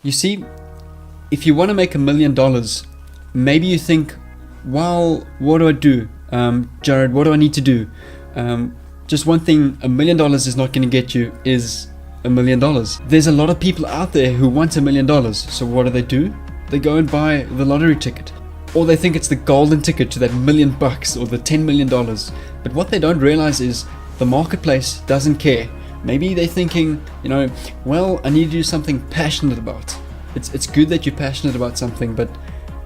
You see, if you want to make $1 million, maybe you think, well, what do I do? Jared, what do I need to do? Just one thing $1 million is not going to get you is $1 million. There's a lot of people out there who want $1 million. So what do? They go and buy the lottery ticket. Or they think it's the golden ticket to that $1 million or the $10 million. But what they don't realize is the marketplace doesn't care. Maybe they're thinking, well, I need to do something passionate about. It's good that you're passionate about something, but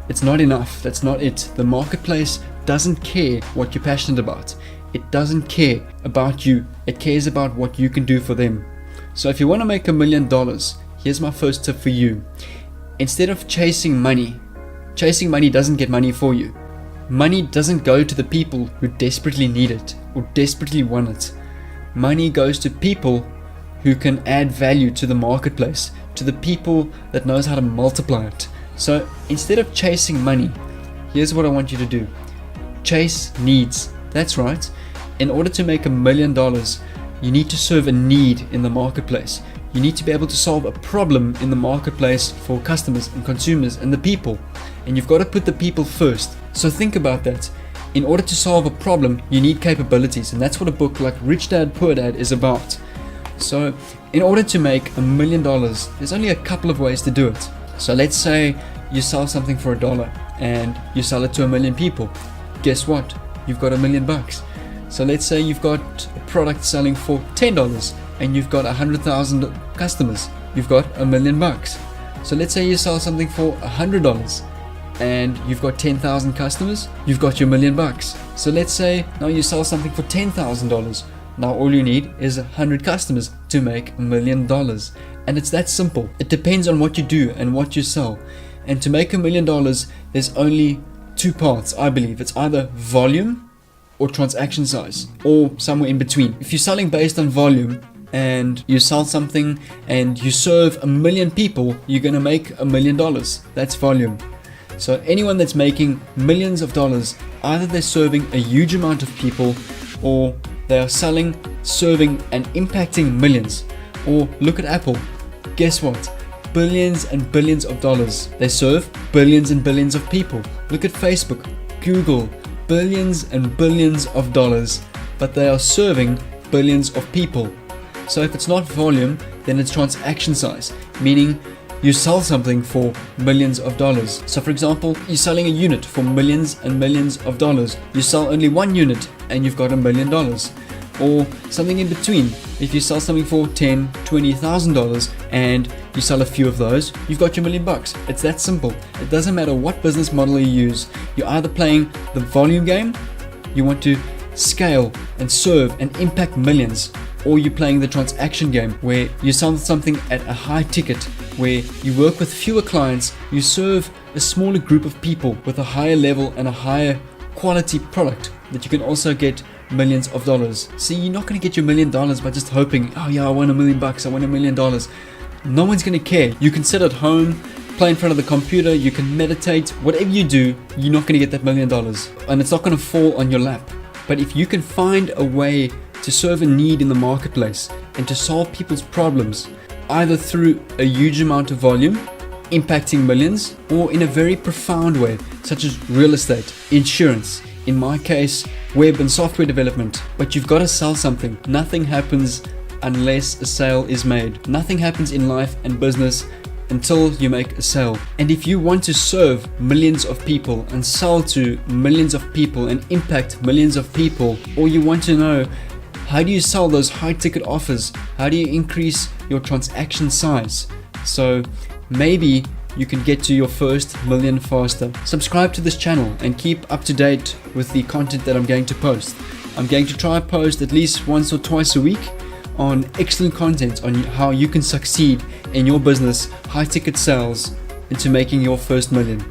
it's not enough. That's not it. The marketplace doesn't care what you're passionate about. It doesn't care about you. It cares about what you can do for them. So if you want to make $1 million, here's my first tip for you. Instead of chasing money doesn't get money for you. Money doesn't go to the people who desperately need it or desperately want it. Money goes to people who can add value to the marketplace, to the people that knows how to multiply it. So instead of chasing money, here's what I want you to do. Chase needs. That's right. In order to make $1 million, you need to serve a need in the marketplace. You need to be able to solve a problem in the marketplace for customers and consumers and the people. And you've got to put the people first. So think about that. In order to solve a problem, you need capabilities. And that's what a book like Rich Dad, Poor Dad is about. So in order to make $1 million, there's only a couple of ways to do it. So let's say you sell something for $1 and you sell it to 1 million people. Guess what? You've got $1 million. So let's say you've got a product selling for $10 and you've got 100,000 customers. You've got $1 million. So let's say you sell something for $100 and you've got 10,000 customers. You've got your $1 million. So let's say now you sell something for $10,000. Now all you need is 100 customers to make $1 million. And it's that simple. It depends on what you do and what you sell. And to make $1 million, there's only two parts, I believe. It's either volume or transaction size, or somewhere in between. If you're selling based on volume and you sell something and you serve 1 million people, you're gonna make $1 million. That's volume. So anyone that's making millions of dollars, either they're serving a huge amount of people or they are selling, serving and impacting millions. Or look at Apple. Guess what? Billions and billions of dollars. They serve billions and billions of people. Look at Facebook, Google, billions and billions of dollars, but they are serving billions of people. So if it's not volume, then it's transaction size, meaning you sell something for millions of dollars. So for example, you're selling a unit for millions and millions of dollars. You sell only one unit and you've got $1 million. Or something in between. If you sell something for $10,000, $20,000 and you sell a few of those, you've got your $1 million. It's that simple. It doesn't matter what business model you use. You're either playing the volume game, you want to scale and serve and impact millions, or you're playing the transaction game where you sell something at a high ticket, where you work with fewer clients, you serve a smaller group of people with a higher level and a higher quality product that you can also get millions of dollars. See, you're not going to get your $1 million by just hoping, oh yeah, I won $1 million, I won $1 million. No one's going to care. You can sit at home, play in front of the computer, you can meditate, whatever you do, you're not going to get that $1 million. And it's not going to fall on your lap. But if you can find a way to serve a need in the marketplace and to solve people's problems, either through a huge amount of volume, impacting millions, or in a very profound way, such as real estate, insurance, in my case, web and software development, but you've got to sell something. Nothing happens unless a sale is made. Nothing happens in life and business until you make a sale. And if you want to serve millions of people and sell to millions of people and impact millions of people, or you want to know how do you sell those high ticket offers, how do you increase your transaction size, so maybe you can get to your first million faster. Subscribe to this channel and keep up to date with the content that I'm going to post. I'm going to try and post at least once or twice a week on excellent content on how you can succeed in your business, high ticket sales, into making your first million.